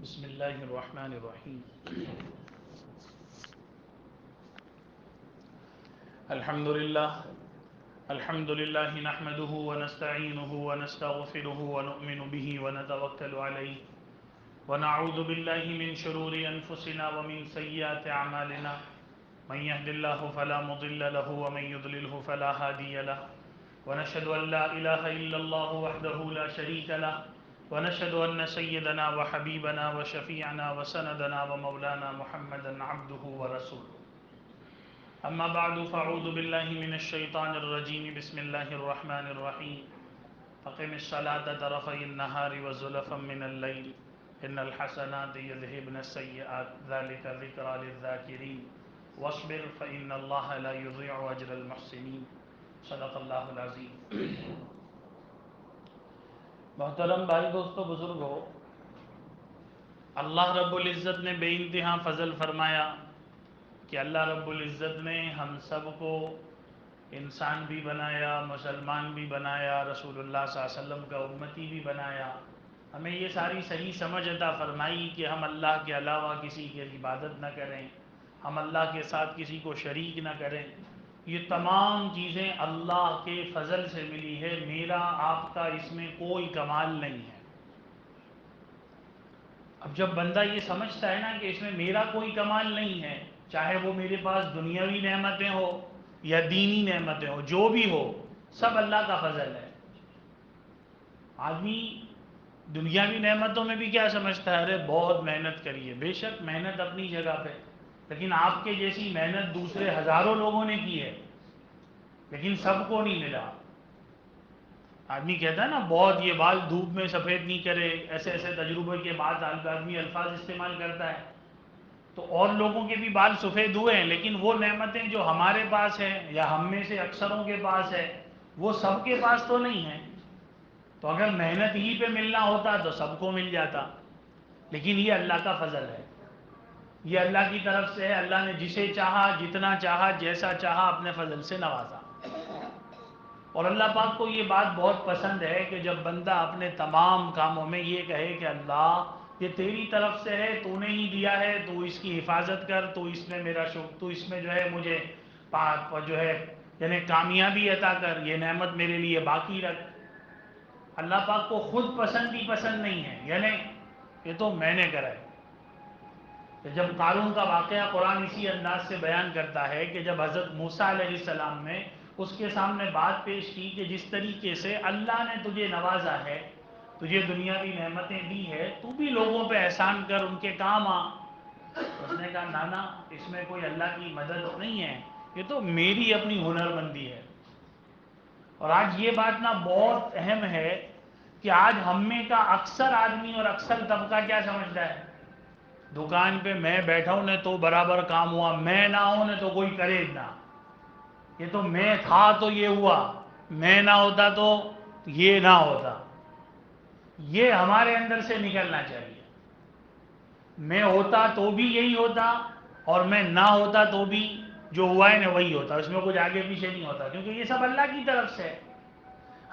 بسم اللہ الرحمن الرحیم الحمد للہ نحمده ونستعینه ونستغفره ونؤمن به ونتوکل علیہ ونعوذ باللہ من شرور انفسنا ومن سیئات اعمالنا من يهد الله فلا مضل له ومن يضلله فلا هادي له ونشهد ان لا اله الا الله وحده لا شريك له ونشهد أن سيدنا وحبيبنا وشفيعنا وسندنا ومولانا محمدا عبده ورسوله أما بعد فأعوذ بالله من الشيطان الرجيم بسم الله الرحمن الرحيم فقم الصلاة طرفي النهار وزلفا من الليل إن الحسنات يذهبن السيئات ذلك ذكرى للذاكرين واصبر فإن الله لا يضيع أجر المحسنين صدق الله العظيم محترم بھائی دوستو بزرگو، اللہ رب العزت نے بے انتہا فضل فرمایا کہ اللہ رب العزت نے ہم سب کو انسان بھی بنایا، مسلمان بھی بنایا، رسول اللہ صلی اللہ علیہ وسلم کا امتی بھی بنایا، ہمیں یہ ساری صحیح سمجھ عطا فرمائی کہ ہم اللہ کے علاوہ کسی کی عبادت نہ کریں، ہم اللہ کے ساتھ کسی کو شریک نہ کریں۔ یہ تمام چیزیں اللہ کے فضل سے ملی ہے، میرا آپ کا اس میں کوئی کمال نہیں ہے۔ اب جب بندہ یہ سمجھتا ہے نا کہ اس میں میرا کوئی کمال نہیں ہے، چاہے وہ میرے پاس دنیاوی نعمتیں ہو یا دینی نعمتیں ہو، جو بھی ہو سب اللہ کا فضل ہے۔ آدمی دنیاوی نعمتوں میں بھی کیا سمجھتا ہے، ارے بہت محنت کری ہے، بے شک محنت اپنی جگہ پہ، لیکن آپ کے جیسی محنت دوسرے ہزاروں لوگوں نے کی ہے، لیکن سب کو نہیں ملا۔ آدمی کہتا ہے نا بہت یہ بال دھوپ میں سفید نہیں کرے، ایسے ایسے تجربے کے بعد آدمی الفاظ استعمال کرتا ہے، تو اور لوگوں کے بھی بال سفید ہوئے ہیں، لیکن وہ نعمتیں جو ہمارے پاس ہیں یا ہم میں سے اکثروں کے پاس ہے وہ سب کے پاس تو نہیں ہے۔ تو اگر محنت ہی پہ ملنا ہوتا تو سب کو مل جاتا، لیکن یہ اللہ کا فضل ہے، یہ اللہ کی طرف سے ہے۔ اللہ نے جسے چاہا، جتنا چاہا، جیسا چاہا اپنے فضل سے نوازا۔ اور اللہ پاک کو یہ بات بہت پسند ہے کہ جب بندہ اپنے تمام کاموں میں یہ کہے کہ اللہ یہ تیری طرف سے ہے، تو نے ہی دیا ہے، تو اس کی حفاظت کر، تو اس میں میرا شکر، تو اس میں جو ہے مجھے جو ہے یعنی کامیابی عطا کر، یہ نعمت میرے لیے باقی رکھ۔ اللہ پاک کو خود پسند ہی پسند نہیں ہے، یعنی یہ تو میں نے کرا ہے۔ کہ جب قارون کا واقعہ قرآن اسی انداز سے بیان کرتا ہے کہ جب حضرت موسیٰ علیہ السلام نے اس کے سامنے بات پیش کی کہ جس طریقے سے اللہ نے تجھے نوازا ہے، تجھے دنیاوی نعمتیں دی ہے، تو بھی لوگوں پہ احسان کر، ان کے کام آ۔ اس نے کہا نانا اس میں کوئی اللہ کی مدد نہیں ہے، یہ تو میری اپنی ہنرمندی ہے۔ اور آج یہ بات نا بہت اہم ہے کہ آج ہم میں کا اکثر آدمی اور اکثر طبقہ کیا سمجھتا ہے، دکان پہ میں بیٹھا ہوں نے تو برابر کام ہوا، میں نہ ہوں نے تو کوئی کرے نہ، یہ تو میں تھا تو یہ ہوا، میں نہ ہوتا تو یہ نہ ہوتا۔ یہ ہمارے اندر سے نکلنا چاہیے۔ میں ہوتا تو بھی یہی ہوتا، اور میں نہ ہوتا تو بھی جو ہوا ہے نا وہی ہوتا، اس میں کچھ آگے پیچھے نہیں ہوتا، کیونکہ یہ سب اللہ کی طرف سے ہے۔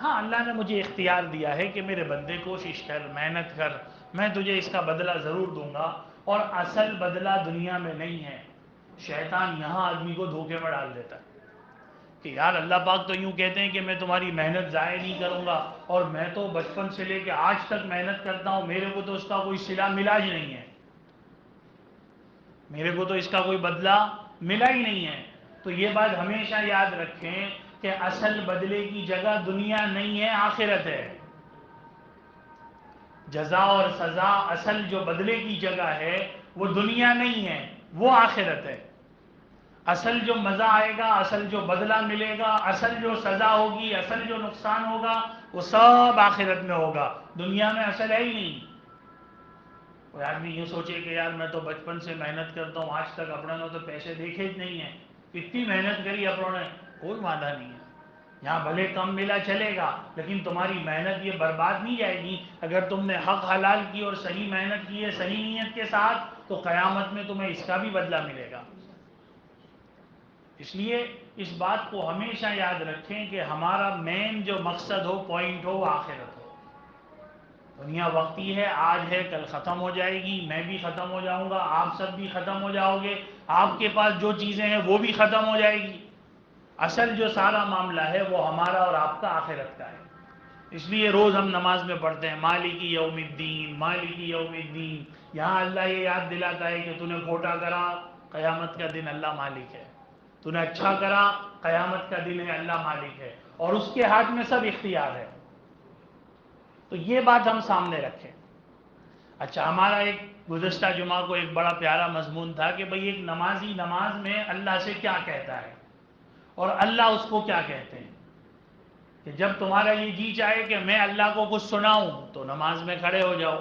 ہاں اللہ نے مجھے اختیار دیا ہے کہ میرے بندے کوشش کر، محنت کر، میں تجھے اس کا بدلہ ضرور دوں گا، اور اصل بدلہ دنیا میں نہیں ہے۔ شیطان یہاں آدمی کو دھوکے میں ڈال دیتا ہے کہ یار اللہ پاک تو یوں کہتے ہیں کہ میں تمہاری محنت ضائع نہیں کروں گا، اور میں تو بچپن سے لے کے آج تک محنت کرتا ہوں، میرے کو تو اس کا کوئی صلہ ملا ہی نہیں ہے، میرے کو تو اس کا کوئی بدلہ ملا ہی نہیں ہے۔ تو یہ بات ہمیشہ یاد رکھیں کہ اصل بدلے کی جگہ دنیا نہیں ہے، آخرت ہے۔ جزا اور سزا، اصل جو بدلے کی جگہ ہے وہ دنیا نہیں ہے، وہ آخرت ہے۔ اصل جو مزہ آئے گا، اصل جو بدلہ ملے گا، اصل جو سزا ہوگی، اصل جو نقصان ہوگا، وہ سب آخرت میں ہوگا، دنیا میں اصل ہے ہی نہیں۔ کوئی آدمی یہ سوچے کہ یار میں تو بچپن سے محنت کرتا ہوں، آج تک اپنے نے تو پیسے دیکھے ہی نہیں ہیں، اتنی محنت کری اپنوں نے، کوئی وعدہ نہیں ہے۔ یہاں بھلے کم ملا چلے گا، لیکن تمہاری محنت یہ برباد نہیں جائے گی۔ اگر تم نے حق حلال کی اور صحیح محنت کی ہے صحیح نیت کے ساتھ، تو قیامت میں تمہیں اس کا بھی بدلہ ملے گا۔ اس لیے اس بات کو ہمیشہ یاد رکھیں کہ ہمارا مین جو مقصد ہو، پوائنٹ ہو، وہ آخرت ہو۔ دنیا وقتی ہے، آج ہے کل ختم ہو جائے گی، میں بھی ختم ہو جاؤں گا، آپ سب بھی ختم ہو جاؤ گے، آپ کے پاس جو چیزیں ہیں وہ بھی ختم ہو جائے گی۔ اصل جو سارا معاملہ ہے وہ ہمارا اور آپ کا آخرت کا ہے۔ اس لیے روز ہم نماز میں پڑھتے ہیں مالک یوم الدین، مالک یوم الدین۔ یہاں اللہ یہ یاد دلاتا ہے کہ تو نے کھوٹا کرا، قیامت کا دن اللہ مالک ہے، تو نے اچھا کرا، قیامت کا دن ہے اللہ مالک ہے، اور اس کے ہاتھ میں سب اختیار ہے۔ تو یہ بات ہم سامنے رکھیں۔ اچھا، ہمارا ایک گزشتہ جمعہ کو ایک بڑا پیارا مضمون تھا کہ بھئی ایک نمازی نماز میں اللہ سے کیا کہتا ہے اور اللہ اس کو کیا کہتے ہیں۔ کہ جب تمہارا یہ جی چاہے کہ میں اللہ کو کچھ سناؤں تو نماز میں کھڑے ہو جاؤ،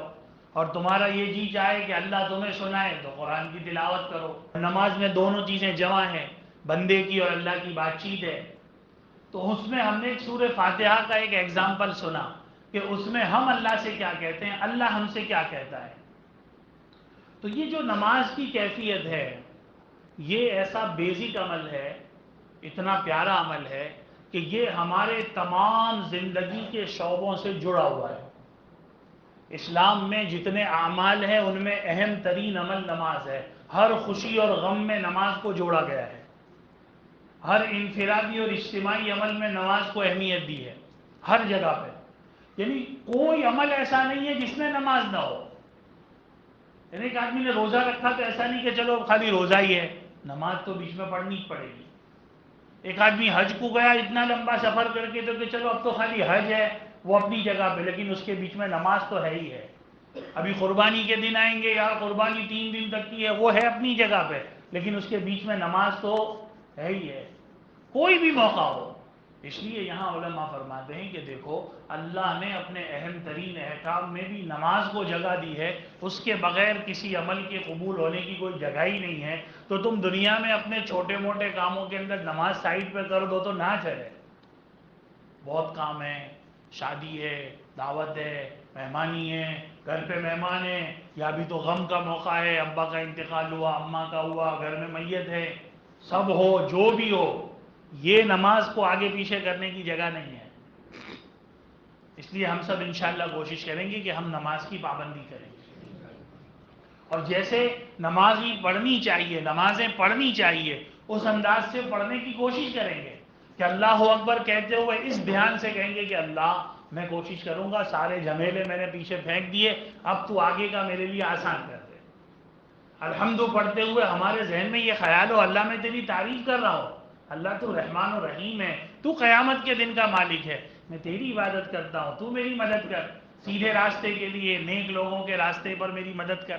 اور تمہارا یہ جی چاہے کہ اللہ تمہیں سنائے تو قرآن کی تلاوت کرو۔ نماز میں دونوں چیزیں جمع ہیں، بندے کی اور اللہ کی بات چیت ہے۔ تو اس میں ہم نے ایک سورہ فاتحہ کا ایک ایگزامپل سنا کہ اس میں ہم اللہ سے کیا کہتے ہیں، اللہ ہم سے کیا کہتا ہے۔ تو یہ جو نماز کی کیفیت ہے، یہ ایسا بیسک عمل ہے، اتنا پیارا عمل ہے کہ یہ ہمارے تمام زندگی کے شعبوں سے جڑا ہوا ہے۔ اسلام میں جتنے اعمال ہیں ان میں اہم ترین عمل نماز ہے۔ ہر خوشی اور غم میں نماز کو جوڑا گیا ہے، ہر انفرادی اور اجتماعی عمل میں نماز کو اہمیت دی ہے، ہر جگہ پہ۔ یعنی کوئی عمل ایسا نہیں ہے جس میں نماز نہ ہو۔ یعنی ایک آدمی نے روزہ رکھا تو ایسا نہیں کہ چلو خالی روزہ ہی ہے، نماز تو بیچ میں پڑھنی پڑے گی۔ ایک آدمی حج کو گیا اتنا لمبا سفر کر کے تو کہ چلو اب تو خالی حج ہے، وہ اپنی جگہ پہ، لیکن اس کے بیچ میں نماز تو ہے ہی ہے۔ ابھی قربانی کے دن آئیں گے، یار قربانی 3 دن تک کی ہے، وہ ہے اپنی جگہ پہ، لیکن اس کے بیچ میں نماز تو ہے ہی ہے، کوئی بھی موقع ہو۔ اس لیے یہاں علماء فرماتے ہیں کہ دیکھو اللہ نے اپنے اہم ترین احکام میں بھی نماز کو جگہ دی ہے، اس کے بغیر کسی عمل کے قبول ہونے کی کوئی جگہ ہی نہیں ہے۔ تو تم دنیا میں اپنے چھوٹے موٹے کاموں کے اندر نماز سائڈ پہ کر دو تو نہ چلے۔ بہت کام ہے، شادی ہے، دعوت ہے، مہمانی ہے، گھر پہ مہمان ہے، یا ابھی تو غم کا موقع ہے، ابا کا انتقال ہوا، اماں کا ہوا، گھر میں میت ہے، سب ہو جو بھی ہو، یہ نماز کو آگے پیچھے کرنے کی جگہ نہیں ہے۔ اس لیے ہم سب انشاءاللہ کوشش کریں گے کہ ہم نماز کی پابندی کریں، اور جیسے نماز ہی پڑھنی چاہیے، نمازیں پڑھنی چاہیے، اس انداز سے پڑھنے کی کوشش کریں گے کہ اللہ اکبر کہتے ہوئے اس دھیان سے کہیں گے کہ اللہ میں کوشش کروں گا، سارے جھمیلے میں نے پیچھے پھینک دیے، اب تو آگے کا میرے لیے آسان کر دے۔ الحمد پڑھتے ہوئے ہمارے ذہن میں یہ خیال ہو اللہ میں تیری تعریف کر رہا ہوں، اللہ تو رحمان و رحیم ہے، تو قیامت کے دن کا مالک ہے، میں تیری عبادت کرتا ہوں، تو میری مدد کر، سیدھے راستے کے لیے، نیک لوگوں کے راستے پر میری مدد کر،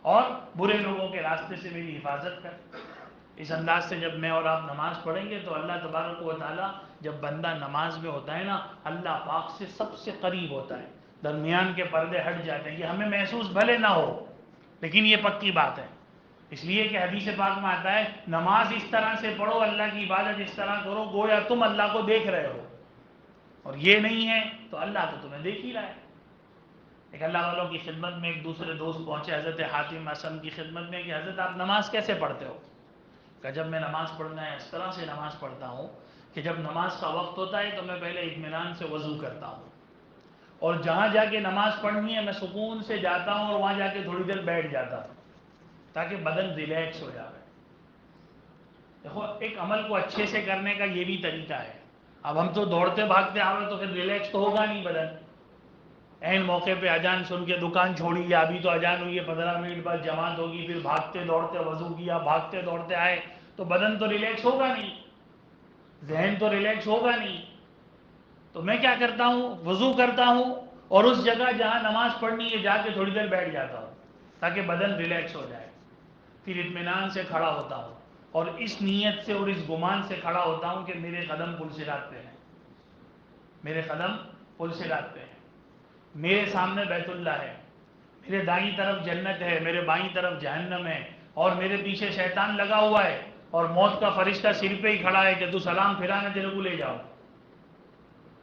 اور برے لوگوں کے راستے سے میری حفاظت کر۔ اس انداز سے جب میں اور آپ نماز پڑھیں گے تو اللہ تبارک و تعالیٰ جب بندہ نماز میں ہوتا ہے نا، اللہ پاک سے سب سے قریب ہوتا ہے، درمیان کے پردے ہٹ جاتے ہیں۔ یہ ہمیں محسوس بھلے نہ ہو، لیکن یہ پکی بات ہے، اس لیے کہ حدیث پاک میں آتا ہے نماز اس طرح سے پڑھو، اللہ کی عبادت اس طرح کرو گویا تم اللہ کو دیکھ رہے ہو، اور یہ نہیں ہے تو اللہ تو تمہیں دیکھ ہی رہا ہے۔ ایک اللہ والوں کی خدمت میں ایک دوسرے دوست پہنچے حضرت حاتم اسم کی خدمت میں کہ حضرت آپ نماز کیسے پڑھتے ہو؟ کہ جب میں نماز پڑھنا ہے اس طرح سے نماز پڑھتا ہوں کہ جب نماز کا وقت ہوتا ہے تو میں پہلے اطمینان سے وضو کرتا ہوں، اور جہاں جا کے نماز پڑھنی ہے میں سکون سے جاتا ہوں اور وہاں جا کے تھوڑی دیر بیٹھ جاتا ہوں تاکہ بدن ریلیکس ہو جائے۔ دیکھو ایک عمل کو اچھے سے کرنے کا یہ بھی طریقہ ہے۔ اب ہم تو دوڑتے بھاگتے آئے تو پھر ریلیکس تو ہوگا نہیں بدن، عین موقع پہ اذان سن کے دکان چھوڑی، یا ابھی تو اذان ہوئی ہے 15 منٹ بعد جماعت ہوگی، پھر بھاگتے دوڑتے وضو کیا، بھاگتے دوڑتے آئے، تو بدن تو ریلیکس ہوگا نہیں، ذہن تو ریلیکس ہوگا نہیں۔ تو میں کیا کرتا ہوں، وضو کرتا ہوں اور اس جگہ جہاں نماز پڑھنی ہے جا کے تھوڑی دیر بیٹھ جاتا ہوں تاکہ بدن ریلیکس ہو جائے، پھر اطمینان سے کھڑا ہوتا ہوں، اور اس نیت سے اور اس گمان سے کھڑا ہوتا ہوں کہ میرے قدم پل صراط پہ ہیں، میرے قدم پل صراط پہ ہیں، میرے سامنے بیت اللہ ہے، میرے دائیں طرف جنت ہے، میرے بائیں طرف جہنم ہے، اور میرے پیچھے شیطان لگا ہوا ہے، اور موت کا فرشتہ سر پہ ہی کھڑا ہے کہ تو سلام پھرا میں تیرے کو لے جاؤ،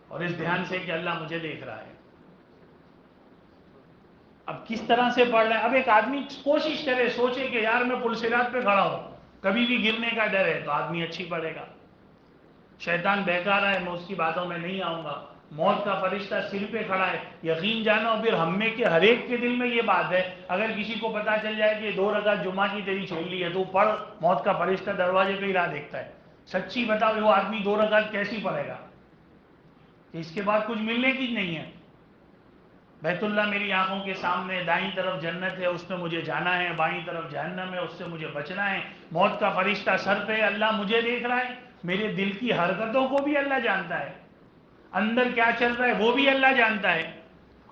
اور اس دھیان سے کہ اللہ مجھے دیکھ رہا ہے۔ اب کس طرح سے پڑھ رہے ہیں؟ اب ایک آدمی کوشش کرے، سوچے کہ یار میں پل صراط پہ کھڑا ہوں، کبھی بھی گرنے کا ڈر ہے، تو آدمی اچھی پڑھے گا۔ شیطان بہکا رہا ہے، میں اس کی باتوں میں نہیں آؤں گا، موت کا فرشتہ سر پہ کھڑا ہے، یقین جانو پھر ہم میں کے ہر ایک کے دل میں یہ بات ہے، اگر کسی کو پتا چل جائے کہ 2 رکعت جمعہ کی تیری چھیل لی ہے تو پڑھ، موت کا فرشتہ دروازے پہ ہی راہ دیکھتا ہے، سچی بتاؤ وہ آدمی 2 رکعت کیسی پڑھے گا کہ اس کے بعد کچھ ملنے کی نہیں ہے؟ بیت اللہ میری آنکھوں کے سامنے، دائیں طرف جنت ہے، اس میں مجھے جانا ہے، بائیں طرف جہنم ہے، اس سے مجھے بچنا ہے، موت کا فرشتہ سر پہ، اللہ مجھے دیکھ رہا ہے، میرے دل کی حرکتوں کو بھی اللہ جانتا ہے، اندر کیا چل رہا ہے وہ بھی اللہ جانتا ہے،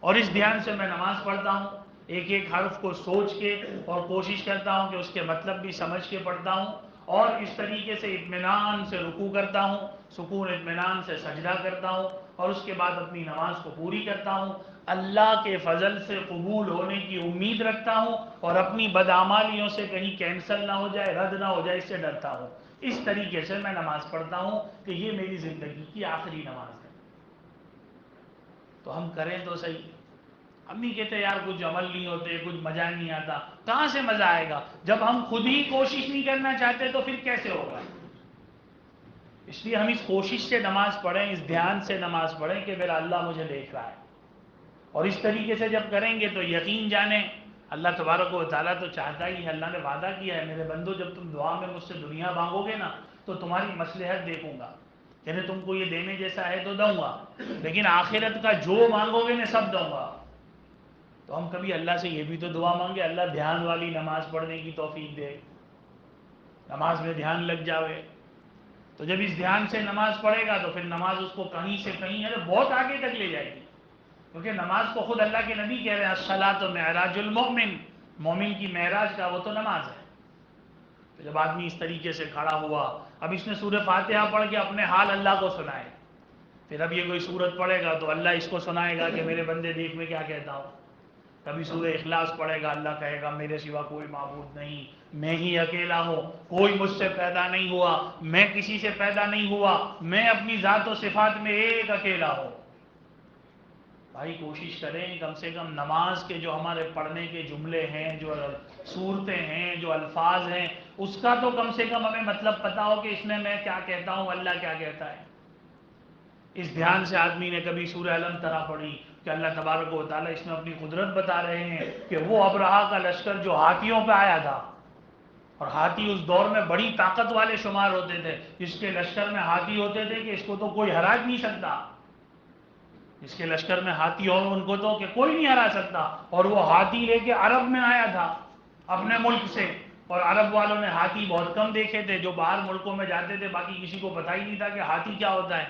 اور اس دھیان سے میں نماز پڑھتا ہوں، ایک ایک حرف کو سوچ کے، اور کوشش کرتا ہوں کہ اس کے مطلب بھی سمجھ کے پڑھتا ہوں، اور اس طریقے سے اطمینان سے رکوع کرتا ہوں، سکون اطمینان سے سجدہ کرتا ہوں، اور اس کے بعد اپنی نماز کو پوری کرتا ہوں، اللہ کے فضل سے قبول ہونے کی امید رکھتا ہوں، اور اپنی بدعمالیوں سے کہیں کینسل نہ ہو جائے، رد نہ ہو جائے، اس سے ڈرتا ہوں۔ اس طریقے سے میں نماز پڑھتا ہوں کہ یہ میری زندگی کی آخری نماز ہے۔ تو ہم کریں تو صحیح۔ ہم نہیں کہتے یار کچھ عمل نہیں ہوتے، کچھ مزہ نہیں آتا، کہاں سے مزہ آئے گا جب ہم خود ہی کوشش نہیں کرنا چاہتے تو پھر کیسے ہوگا؟ اس لیے ہم اس کوشش سے نماز پڑھیں، اس دھیان سے نماز پڑھیں کہ میرا اللہ مجھے دیکھ رہا ہے، اور اس طریقے سے جب کریں گے تو یقین جانیں اللہ تبارک و تعالیٰ تو چاہتا ہی ہے، اللہ نے وعدہ کیا ہے میرے بندو جب تم دعا میں مجھ سے دنیا مانگو گے نا تو تمہاری مصلحت دیکھوں گا، یعنی تم کو یہ دینے جیسا ہے تو دوں گا، لیکن آخرت کا جو مانگو گے میں سب دوں گا۔ تو ہم کبھی اللہ سے یہ بھی تو دعا مانگے اللہ دھیان والی نماز پڑھنے کی توفیق دے، نماز میں دھیان لگ جاوے۔ تو جب اس دھیان سے نماز پڑھے گا تو پھر نماز اس کو کہیں سے کہیں ہے بہت آگے تک لے جائے گی، کیونکہ نماز کو خود اللہ کے نبی کہہ رہے ہیں الصلاۃ معراج المؤمن، مومن کی معراج کا وہ تو نماز ہے۔ تو جب آدمی اس طریقے سے کھڑا ہوا، اب اس نے سورہ فاتحہ پڑھ کے اپنے حال اللہ کو سنائے، پھر اب یہ کوئی سورت پڑھے گا تو اللہ اس کو سنائے گا کہ میرے بندے دیکھ میں کیا کہتا ہوں، کبھی سورہ اخلاص پڑھے گا، اللہ کہے گا میرے سوا کوئی معبود نہیں، میں ہی اکیلا ہوں، کوئی مجھ سے پیدا نہیں ہوا، میں کسی سے پیدا نہیں ہوا، میں اپنی ذات و صفات میں ایک اکیلا ہوں۔ بھائی کوشش کریں کم سے کم نماز کے جو ہمارے پڑھنے کے جملے ہیں، جو صورتیں ہیں، جو الفاظ ہیں، اس کا تو کم سے کم ہمیں مطلب پتا ہو کہ اس میں کیا کہتا ہوں، اللہ کیا کہتا ہے۔ اس دھیان سے آدمی نے کبھی سورہ الم ترا پڑھی کہ اللہ تبارک و تعالیٰ اس میں اپنی قدرت بتا رہے ہیں کہ وہ ابرہا کا لشکر جو ہاتھیوں پہ آیا تھا، اور ہاتھی اس دور میں بڑی طاقت والے شمار ہوتے تھے، جس کے لشکر میں ہاتھی ہوتے تھے کہ اس کو تو کوئی ہرا نہیں سکتا، اس کے لشکر میں ہاتھی ہو ان کو تو کہ کوئی نہیں ہرا سکتا، اور وہ ہاتھی لے کے عرب میں آیا تھا اپنے ملک سے، اور عرب والوں نے ہاتھی بہت کم دیکھے تھے، جو باہر ملکوں میں جاتے تھے باقی کسی کو پتہ ہی نہیں تھا کہ ہاتھی کیا ہوتا ہے،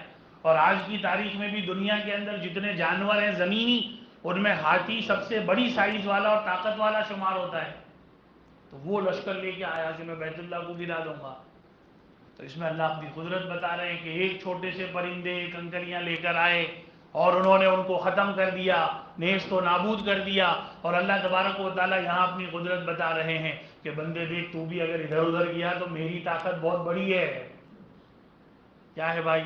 اور آج کی تاریخ میں بھی دنیا کے اندر جتنے جانور ہیں زمینی، ان میں ہاتھی سب سے بڑی سائز والا اور طاقت والا شمار ہوتا ہے۔ تو وہ لشکر لے کے آیا کہ میں بیت اللہ کو گرا دوں گا۔ تو اس میں اللہ اپنی قدرت بتا رہے ہیں کہ ایک چھوٹے سے پرندے کنکریاں لے کر آئے اور انہوں نے ان کو ختم کر دیا، نیست و نابود کر دیا، اور اللہ تبارک و تعالیٰ یہاں اپنی قدرت بتا رہے ہیں کہ بندے دیکھ تو بھی اگر ادھر ادھر گیا تو میری طاقت بہت بڑی ہے۔ کیا ہے بھائی؟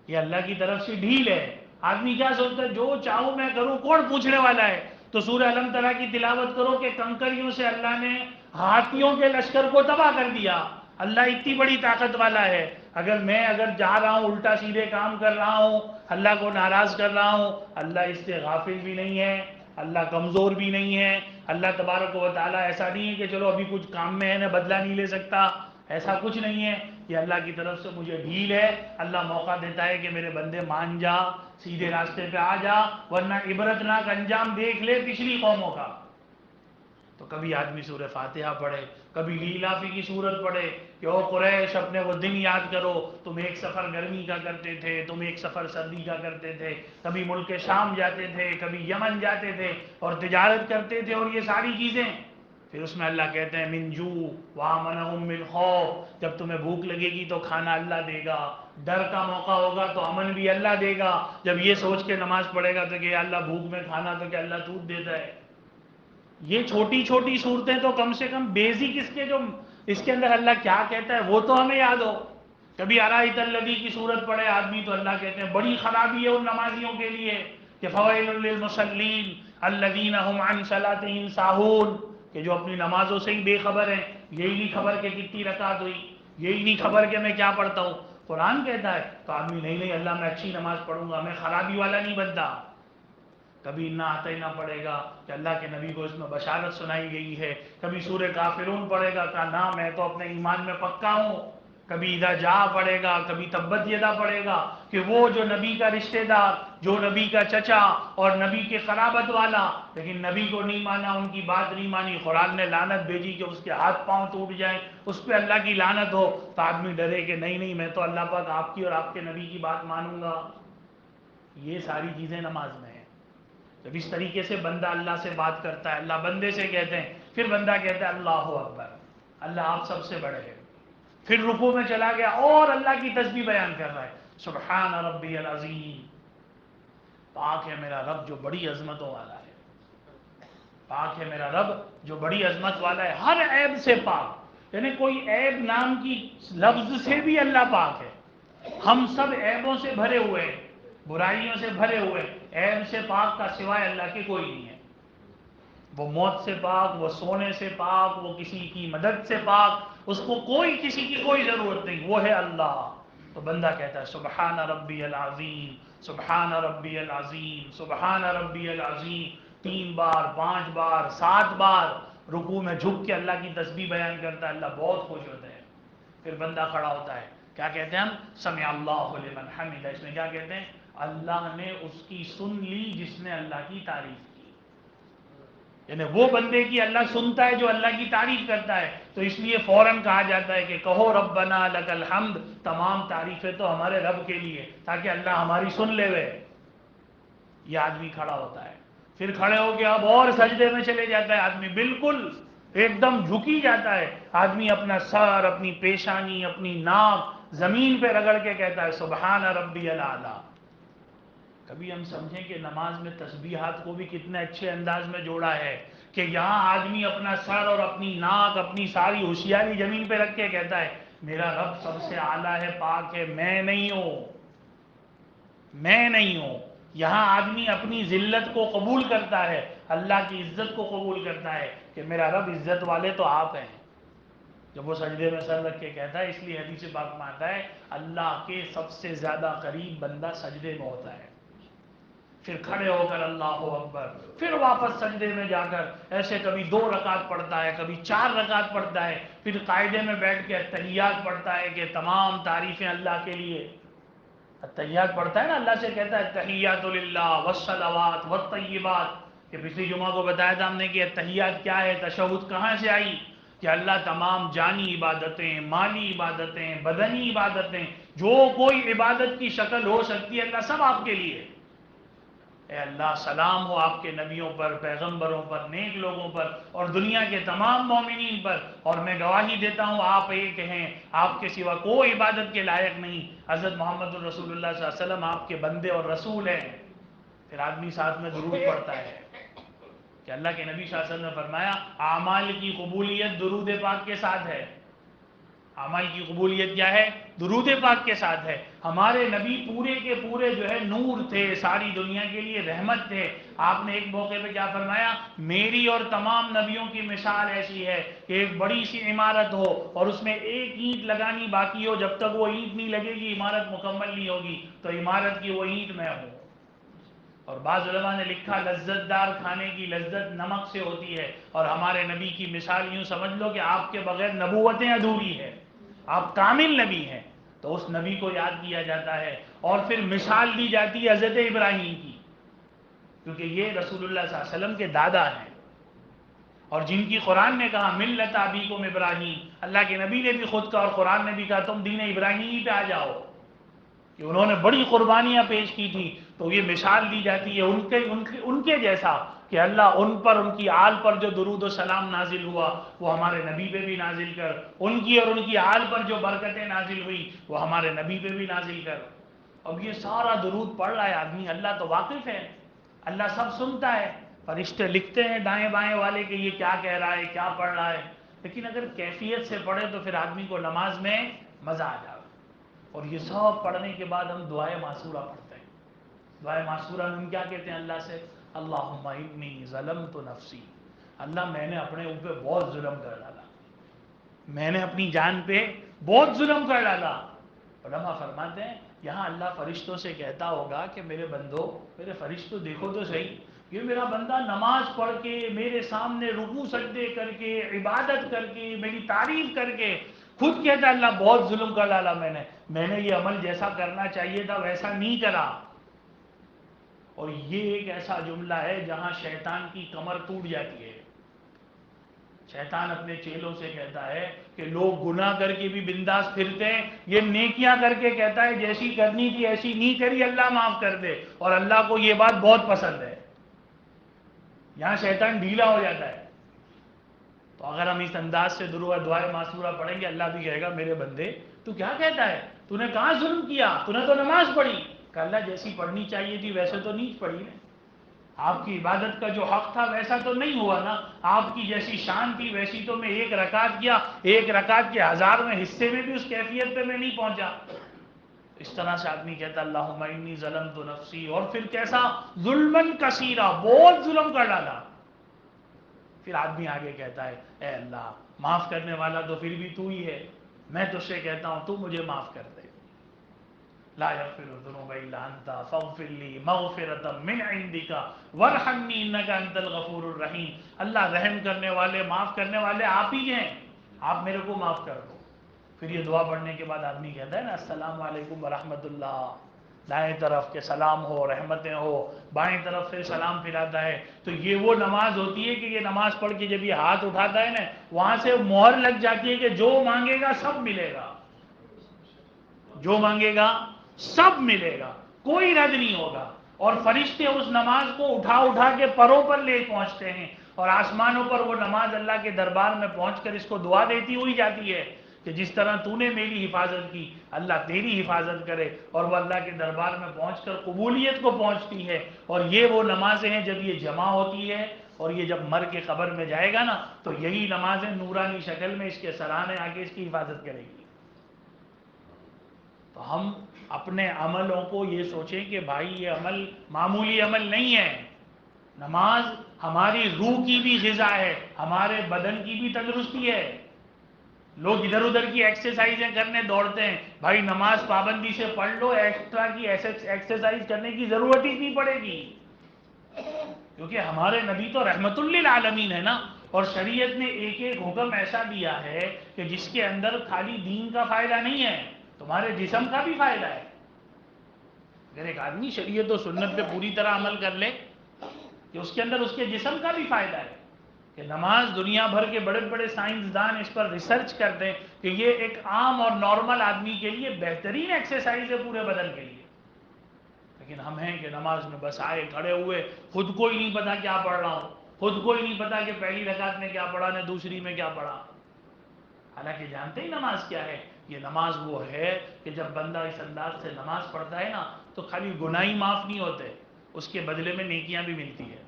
یہ اللہ کی طرف سے ڈھیل ہے۔ آدمی کیا سوچتا ہے جو چاہوں میں کروں، کون پوچھنے والا ہے؟ تو سورہ الم ترا کی تلاوت کرو کہ کنکریوں سے اللہ نے ہاتھیوں کے لشکر کو تباہ کر دیا۔ اللہ اتنی بڑی طاقت والا ہے، اگر جا رہا ہوں الٹا سیدھے کام کر رہا ہوں، اللہ کو ناراض کر رہا ہوں، اللہ اس سے غافل بھی نہیں ہے، اللہ کمزور بھی نہیں ہے، اللہ تبارک و تعالیٰ ایسا نہیں ہے کہ چلو ابھی کچھ کام میں ہے نا بدلہ نہیں لے سکتا، ایسا کچھ نہیں ہے۔ یہ اللہ کی طرف سے مجھے ڈھیل ہے، اللہ موقع دیتا ہے کہ میرے بندے مان جا، سیدھے راستے پہ آ جا، ورنہ عبرتناک انجام دیکھ لے پچھلی قوموں کا۔ تو کبھی آدمی سورہ فاتحہ پڑھے، کبھی لیلافی کی سورت پڑھے کہ او قریش اپنے وہ دن یاد کرو، تم ایک سفر گرمی کا کرتے تھے، تم ایک سفر سردی کا کرتے تھے، کبھی ملک شام جاتے تھے، کبھی یمن جاتے تھے اور تجارت کرتے تھے، اور یہ ساری چیزیں۔ پھر اس میں اللہ کہتے ہیں من جو وآمنہم من خوف، جب تمہیں بھوک لگے گی تو کھانا اللہ دے گا، ڈر کا موقع ہوگا تو امن بھی اللہ دے گا، جب یہ سوچ کے نماز پڑھے گا تو کہ اللہ بھوک میں کھانا تو کہ اللہ دودھ دیتا ہے۔ یہ چھوٹی چھوٹی صورتیں تو کم سے کم بیزک اس کے اندر اللہ کیا کہتا ہے وہ تو ہمیں یاد ہو۔ کبھی ارائیت الذی کی صورت پڑھے آدمی تو اللہ کہتے ہیں بڑی خرابی ہے ان نمازیوں کے لیے کہ فویل للمصلین الذین هم عن صلاتهم ساہون، کہ جو اپنی نمازوں سے ہی بے خبر ہیں، یہی نہیں خبر کہ کتنی رکعت ہوئی، یہی نہیں خبر کہ میں کیا پڑھتا ہوں۔ قرآن کہتا ہے تو آدمی نہیں اللہ میں اچھی نماز پڑھوں گا، میں خرابی والا نہیں بنتا. کبھی نہ آتا ہی نہ پڑے گا کہ اللہ کے نبی کو اس میں بشارت سنائی گئی ہے. کبھی سورہ کافرون پڑھے گا کہ نہ میں تو اپنے ایمان میں پکا ہوں. کبھی اذا جاء پڑھے گا، کبھی تبت یدا پڑھے گا کہ وہ جو نبی کا رشتہ دار، جو نبی کا چچا اور نبی کے قرابت والا، لیکن نبی کو نہیں مانا، ان کی بات نہیں مانی، قرآن نے لعنت بھیجی کہ اس کے ہاتھ پاؤں ٹوٹ جائیں، اس پہ اللہ کی لعنت ہو، تو آدمی ڈرے کہ نہیں میں تو اللہ پاک آپ کی اور آپ کے نبی کی بات مانوں گا. یہ ساری چیزیں نماز میں ہیں. جب اس طریقے سے بندہ اللہ سے بات کرتا ہے، اللہ بندے سے کہتے ہیں، پھر بندہ کہتا ہے اللہ اکبر، اللہ آپ سب سے بڑے ہیں. پھر رکوع میں چلا گیا اور اللہ کی تسبیح بیان کر رہا ہے، سبحان ربی العظیم، پاک ہے میرا رب جو بڑی عظمتوں والا ہے. پاک ہے میرا رب جو بڑی عظمت والا ہے، ہر عیب سے پاک. یعنی کوئی عیب نام کی لفظ سے بھی اللہ پاک ہے. ہم سب عیبوں سے بھرے ہوئے ہیں، برائیوں سے بھرے ہوئے. عیب سے پاک کا سوائے اللہ کے کوئی نہیں ہے. وہ موت سے پاک، وہ سونے سے پاک، وہ کسی کی مدد سے پاک، اس کو کوئی کسی کی کوئی ضرورت نہیں، وہ ہے اللہ. تو بندہ کہتا ہے سبحان ربی العظیم، سبحان ربی العظیم، سبحان ربی العظیم، 3 بار، 5 بار، 7 بار. رکوع میں جھک کے اللہ کی تسبیح بیان کرتا ہے، اللہ بہت خوش ہوتا ہے. پھر بندہ کھڑا ہوتا ہے، کیا کہتے ہیں ہم؟ سمع اللہ لمن حمدہ. اس میں کیا کہتے ہیں؟ اللہ نے اس کی سن لی جس نے اللہ کی تعریف کی. یعنی وہ بندے کی اللہ سنتا ہے جو اللہ کی تعریف کرتا ہے. تو اس لیے فوراً کہا جاتا ہے کہ کہو ربنا لک الحمد، تمام تعریفیں تو ہمارے رب کے لیے، تاکہ اللہ ہماری سن لے وے. یہ آدمی کھڑا ہوتا ہے، پھر کھڑے ہو کے اب اور سجدے میں چلے جاتا ہے. آدمی بالکل ایک دم جھکی جاتا ہے. آدمی اپنا سر، اپنی پیشانی، اپنی ناک زمین پہ رگڑ کے کہتا ہے سبحان ربی الاعلیٰ. کبھی ہم سمجھیں کہ نماز میں تسبیحات کو بھی کتنے اچھے انداز میں جوڑا ہے کہ یہاں آدمی اپنا سر اور اپنی ناک، اپنی ساری ہوشیاری زمین پہ رکھ کے کہتا ہے میرا رب سب سے اعلیٰ ہے، پاک ہے، میں نہیں ہوں، میں نہیں ہوں. یہاں آدمی اپنی ذلت کو قبول کرتا ہے، اللہ کی عزت کو قبول کرتا ہے کہ میرا رب عزت والے تو آپ ہیں. جب وہ سجدے میں سر رکھ کے کہتا ہے، اس لیے حدیث پاک میں آتا ہے اللہ کے سب سے زیادہ قریب بندہ سجدے میں ہوتا ہے. پھر کھڑے ہو کر اللہ اکبر، پھر واپس سجدے میں جا کر ایسے کبھی 2 رکعت پڑھتا ہے، کبھی 4 رکعت پڑھتا ہے. پھر قاعدے میں بیٹھ کے تحیات پڑھتا ہے کہ تمام تعریفیں اللہ کے لیے. تحیات پڑھتا ہے نا، اللہ سے کہتا ہے تحیات للہ والصلوات والطیبات. کہ پچھلی جمعہ کو بتایا تھا ہم نے کہ تحیات کیا ہے، تشہد کہاں سے آئی؟ کہ اللہ تمام جانی عبادتیں، مالی عبادتیں، بدنی عبادتیں، جو کوئی عبادت کی شکل ہو سکتی ہے، اللہ سب آپ کے لیے. اے اللہ سلام ہو آپ کے نبیوں پر، پیغمبروں پر، نیک لوگوں پر اور دنیا کے تمام مومنین پر، اور میں گواہی دیتا ہوں آپ ایک ہیں، آپ کے سوا کوئی عبادت کے لائق نہیں. حضرت محمد الرسول اللہ صلی اللہ علیہ وسلم آپ کے بندے اور رسول ہیں. پھر آدمی ساتھ میں درود پڑھتا ہے کہ اللہ کے نبی صلی اللہ علیہ وسلم نے فرمایا اعمال کی قبولیت درود پاک کے ساتھ ہے. اعمال کی قبولیت کیا ہے؟ درود پاک کے ساتھ ہے. ہمارے نبی پورے کے پورے جو ہے نور تھے، ساری دنیا کے لیے رحمت تھے. آپ نے ایک موقع پہ کیا فرمایا؟ میری اور تمام نبیوں کی مثال ایسی ہے کہ ایک بڑی سی عمارت ہو اور اس میں ایک اینٹ لگانی باقی ہو، جب تک وہ اینٹ نہیں لگے گی عمارت مکمل نہیں ہوگی. تو عمارت کی وہ اینٹ میں ہوں. اور بعض علماء نے لکھا لذت دار کھانے کی لذت نمک سے ہوتی ہے، اور ہمارے نبی کی مثال یوں سمجھ لو کہ آپ کے بغیر نبوتیں ادھوری ہے، آپ کامل نبی ہیں. تو اس نبی کو یاد کیا جاتا ہے، اور پھر مثال دی جاتی ہے حضرت ابراہیم کی، کیونکہ یہ رسول اللہ صلی اللہ علیہ وسلم کے دادا ہیں، اور جن کی قرآن نے کہا ملت ابیکم ابراہیم. اللہ کے نبی نے بھی خود کہا اور قرآن نے بھی کہا تم دین ابراہیمی پہ آ جاؤ، کہ انہوں نے بڑی قربانیاں پیش کی تھی. تو یہ مثال دی جاتی ہے ان کے جیسا کہ اللہ ان پر، ان کی آل پر جو درود و سلام نازل ہوا وہ ہمارے نبی پہ بھی نازل کر، ان کی اور ان کی آل پر جو برکتیں نازل ہوئی وہ ہمارے نبی پہ بھی نازل کر. اب یہ سارا درود پڑھ رہا ہے آدمی، اللہ تو واقف ہے، اللہ سب سنتا ہے. فرشتے لکھتے ہیں دائیں بائیں والے کہ یہ کیا کہہ رہا ہے، کیا پڑھ رہا ہے. لیکن اگر کیفیت سے پڑھے تو پھر آدمی کو نماز میں مزہ آ جائے. اور یہ سب پڑھنے کے بعد ہم دعائے معصورہ پڑھتے ہیں. دعائے معصورہ میں ہم کیا کہتے ہیں اللہ سے؟ اللہم انی ظلمت نفسی، اللہ میں نے اپنے اوپر بہت ظلم کر ڈالا، میں نے اپنی جان پہ بہت ظلم کر ڈالا. علماء فرماتے ہیں یہاں اللہ فرشتوں سے کہتا ہوگا کہ میرے بندو، میرے فرشتوں دیکھو تو صحیح، یہ میرا بندہ نماز پڑھ کے میرے سامنے رکوع سجدے کر کے عبادت کر کے میری تعریف کر کے خود کہتا ہے اللہ بہت ظلم کر ڈالا میں نے یہ عمل جیسا کرنا چاہیے تھا ویسا نہیں کرا. اور یہ ایک ایسا جملہ ہے جہاں شیطان کی کمر ٹوٹ جاتی ہے. شیطان اپنے چیلوں سے کہتا ہے کہ لوگ گناہ کر کے بھی بنداس پھرتے ہیں، یہ نیکیاں کر کے کہتا ہے جیسی کرنی تھی ایسی نہیں کری اللہ معاف کر دے، اور اللہ کو یہ بات بہت پسند ہے. یہاں شیطان ڈھیلا ہو جاتا ہے. تو اگر ہم اس انداز سے درود و دعائے معصورہ پڑھیں گے، اللہ بھی کہے گا میرے بندے تو کیا کہتا ہے، تو نے کہاں ظلم کیا، تو نے تو نماز پڑھی. کہ اللہ جیسی پڑھنی چاہیے تھی ویسے تو نہیں پڑھی نا، آپ کی عبادت کا جو حق تھا ویسا تو نہیں ہوا نا، آپ کی جیسی شان تھی ویسی تو میں ایک رکعت کیا، ایک رکعت کے 1000 میں حصے میں بھی اس کیفیت پہ میں نہیں پہنچا. اس طرح سے آدمی کہتا اللہم انی ظلمت نفسی، اور پھر کیسا ظلمن کثیرا، بہت ظلم کر ڈالا. پھر آدمی آگے کہتا ہے اے اللہ معاف کرنے والا تو پھر بھی تو ہی ہے، میں تجھ سے کہتا ہوں تو مجھے معاف کر دے. لا یغفر الذنوب الا انت فاغفر لی مغفرۃ من عندک وارحمنی انک انت الغفور الرحیم. اللہ رحم کرنے والے معاف کرنے والے آپ ہی ہیں، آپ میرے کو معاف کر دو. پھر یہ دعا پڑھنے کے بعد آدمی کہتا ہے نا السلام علیکم ورحمۃ اللہ، دائیں طرف کے سلام ہو رحمتیں ہو، بائیں طرف سے سلام پھراتا ہے. تو یہ وہ نماز ہوتی ہے کہ یہ نماز پڑھ کے جب یہ ہاتھ اٹھاتا ہے نا وہاں سے مہر لگ جاتی ہے کہ جو مانگے گا سب ملے گا، جو مانگے گا سب ملے گا، کوئی رد نہیں ہوگا. اور فرشتے اس نماز کو اٹھا اٹھا کے پروں پر لے پہنچتے ہیں، اور آسمانوں پر وہ نماز اللہ کے دربار میں پہنچ کر اس کو دعا دیتی ہوئی جاتی ہے کہ جس طرح تو نے میری حفاظت کی اللہ تیری حفاظت کرے. اور وہ اللہ کے دربار میں پہنچ کر قبولیت کو پہنچتی ہے. اور یہ وہ نمازیں ہیں جب یہ جمع ہوتی ہے اور یہ جب مر کے قبر میں جائے گا نا تو یہی نمازیں نورانی شکل میں اس کے سرانے آ کے اس کی حفاظت کرے گی. تو ہم اپنے عملوں کو یہ سوچیں کہ بھائی یہ عمل معمولی عمل نہیں ہے. نماز ہماری روح کی بھی غذا ہے، ہمارے بدن کی بھی تندرستی ہے. لوگ ادھر ادھر کی ایکسرسائزیں کرنے دوڑتے ہیں، بھائی نماز پابندی سے پڑھ لو، ایکسٹرا کی ایکسرسائز کرنے کی ضرورت ہی نہیں پڑے گی. کیونکہ ہمارے نبی تو رحمت للعالمین ہے نا، اور شریعت نے ایک ایک حکم ایسا دیا ہے کہ جس کے اندر خالی دین کا فائدہ نہیں ہے، تمہارے جسم کا بھی فائدہ ہے. اگر ایک آدمی شریعت و سنت پہ پوری طرح عمل کر لے کہ اس کے اندر اس کے جسم کا بھی فائدہ ہے. کہ نماز دنیا بھر کے بڑے بڑے سائنسدان اس پر ریسرچ کرتے ہیں کہ یہ ایک عام اور نارمل آدمی کے لیے بہترین ایکسرسائز ہے پورے بدن کے لیے. لیکن ہم ہیں کہ نماز میں بس آئے کھڑے ہوئے، خود کو ہی نہیں پتا کیا پڑھ رہا ہوں، خود کو ہی نہیں پتا کہ پہلی رکعت میں کیا پڑھا نے دوسری میں کیا پڑھا. حالانکہ جانتے ہی نماز کیا ہے. یہ نماز وہ ہے کہ جب بندہ اس انداز سے نماز پڑھتا ہے نا تو خالی گناہ ہی معاف نہیں ہوتے، اس کے بدلے میں نیکیاں بھی ملتی ہے.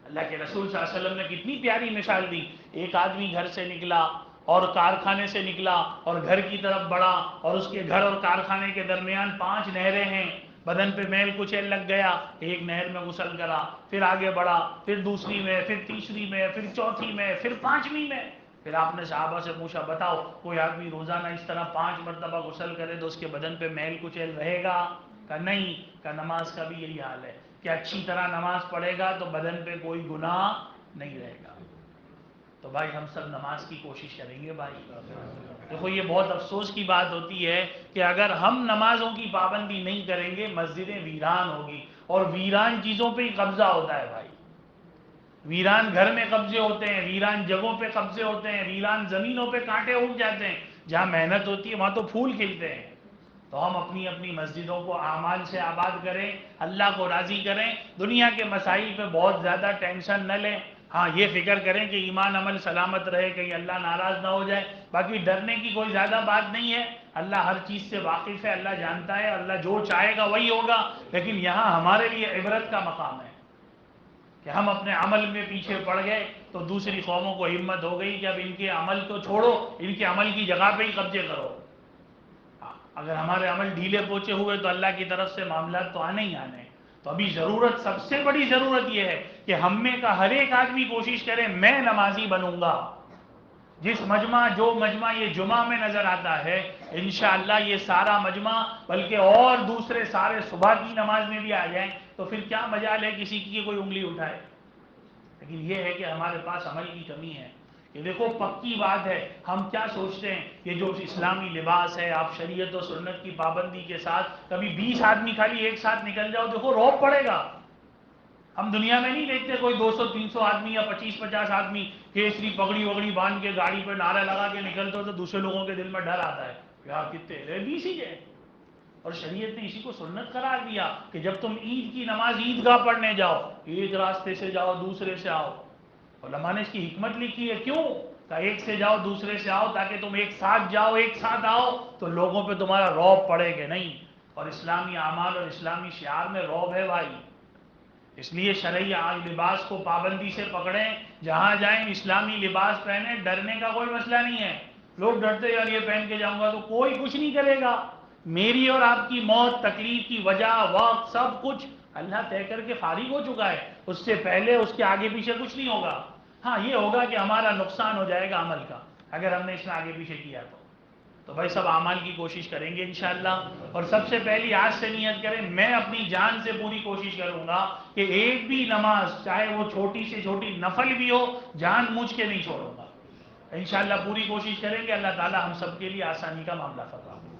اللہ کے رسول صلی اللہ علیہ وسلم نے کتنی پیاری مثال دی. ایک آدمی گھر سے نکلا اور کارخانے سے نکلا اور گھر کی طرف بڑھا، اور اس کے گھر اور کارخانے کے درمیان 5 نہریں ہیں، بدن پہ میل کچیل لگ گیا، ایک نہر میں غسل کرا، پھر آگے بڑھا، پھر دوسری میں، پھر تیسری میں، پھر چوتھی میں، پھر 5ویں میں. پھر آپ نے صحابہ سے پوچھا بتاؤ کوئی آدمی روزانہ اس طرح 5 مرتبہ غسل کرے تو اس کے بدن پہ میل کچیل رہے گا؟ کہ نہیں. کہ نماز کا بھی یہی حال ہے کہ اچھی طرح نماز پڑھے گا تو بدن پہ کوئی گناہ نہیں رہے گا. تو بھائی ہم سب نماز کی کوشش کریں گے. بھائی دیکھو یہ بہت افسوس کی بات ہوتی ہے کہ اگر ہم نمازوں کی پابندی نہیں کریں گے مسجدیں ویران ہوگی، اور ویران چیزوں پہ ہی قبضہ ہوتا ہے. بھائی ویران گھر میں قبضے ہوتے ہیں، ویران جگہوں پہ قبضے ہوتے ہیں، ویران زمینوں پہ کانٹے اگ جاتے ہیں. جہاں محنت ہوتی ہے وہاں تو پھول کھلتے ہیں. تو ہم اپنی اپنی مسجدوں کو اعمال سے آباد کریں، اللہ کو راضی کریں، دنیا کے مسائل پہ بہت زیادہ ٹینشن نہ لیں. ہاں یہ فکر کریں کہ ایمان عمل سلامت رہے، کہیں اللہ ناراض نہ ہو جائے. باقی ڈرنے کی کوئی زیادہ بات نہیں ہے، اللہ ہر چیز سے واقف ہے، اللہ جانتا ہے، اللہ جو چاہے گا وہی ہوگا. لیکن یہاں ہمارے لیے عبرت کا مقام ہے کہ ہم اپنے عمل میں پیچھے پڑ گئے تو دوسری قوموں کو ہمت ہو گئی کہ اب ان کے عمل تو چھوڑو، ان کے عمل کی جگہ پہ ہی قبضے کرو. اگر ہمارے عمل ڈھیلے پوچے ہوئے تو اللہ کی طرف سے معاملات تو آنے ہی آنے. تو ابھی ضرورت، سب سے بڑی ضرورت یہ ہے کہ ہم میں کا ہر ایک آدمی کوشش کرے میں نمازی بنوں گا. جس مجمع جو مجمع یہ جمعہ میں نظر آتا ہے انشاءاللہ یہ سارا مجمع بلکہ اور دوسرے سارے صبح کی نماز میں بھی آ جائیں تو پھر کیا مجال ہے کسی کی کوئی انگلی اٹھائے. لیکن یہ ہے کہ ہمارے پاس عمل کی کمی ہے. کہ دیکھو پکی بات ہے، ہم کیا سوچتے ہیں یہ جو اسلامی لباس ہے آپ شریعت و سنت کی پابندی کے ساتھ کبھی 20 آدمی خالی ایک ساتھ نکل جاؤ دیکھو روب پڑے گا. ہم دنیا میں نہیں دیکھتے کوئی 200-300 آدمی یا 25-50 آدمی کیسری پگڑی وگڑی باندھ کے گاڑی پہ نعرہ لگا کے نکلتے ہو تو دوسرے لوگوں کے دل میں ڈر آتا ہے یار کتنے رہ 20 ہی ہے. اور شریعت نے اسی کو سنت قرار دیا کہ جب تم عید کی نماز عیدگاہ پڑھنے جاؤ ایک راستے سے جاؤ دوسرے سے آؤ. علماء نے اس کی حکمت لکھی ہے کیوں کہ ایک سے جاؤ دوسرے سے آؤ تاکہ تم ایک ساتھ جاؤ ایک ساتھ آؤ تو لوگوں پہ تمہارا رعب پڑے گا نہیں. اور اسلامی اعمال اور اسلامی شعار میں رعب ہے بھائی. اس لیے شرعی لباس کو پابندی سے پکڑیں جہاں جائیں اسلامی لباس پہنیں ڈرنے کا کوئی مسئلہ نہیں ہے. لوگ ڈرتے یار یہ پہن کے جاؤں گا تو کوئی کچھ نہیں کرے گا. میری اور آپ کی موت تکلیف کی وجہ وقت سب کچھ اللہ طے کر کے فارغ ہو چکا ہے. اس سے پہلے اس کے آگے پیچھے کچھ نہیں ہوگا. ہاں یہ ہوگا کہ ہمارا نقصان ہو جائے گا عمل کا اگر ہم نے اس میں آگے پیچھے کیا تو بھائی سب اعمال کی کوشش کریں گے انشاءاللہ. اور سب سے پہلی آج سے نیت کریں میں اپنی جان سے پوری کوشش کروں گا کہ ایک بھی نماز چاہے وہ چھوٹی سے چھوٹی نفل بھی ہو جان بوجھ کے نہیں چھوڑوں گا. انشاءاللہ پوری کوشش کریں گے. اللہ تعالی ہم سب کے لیے آسانی کا معاملہ فرمائے.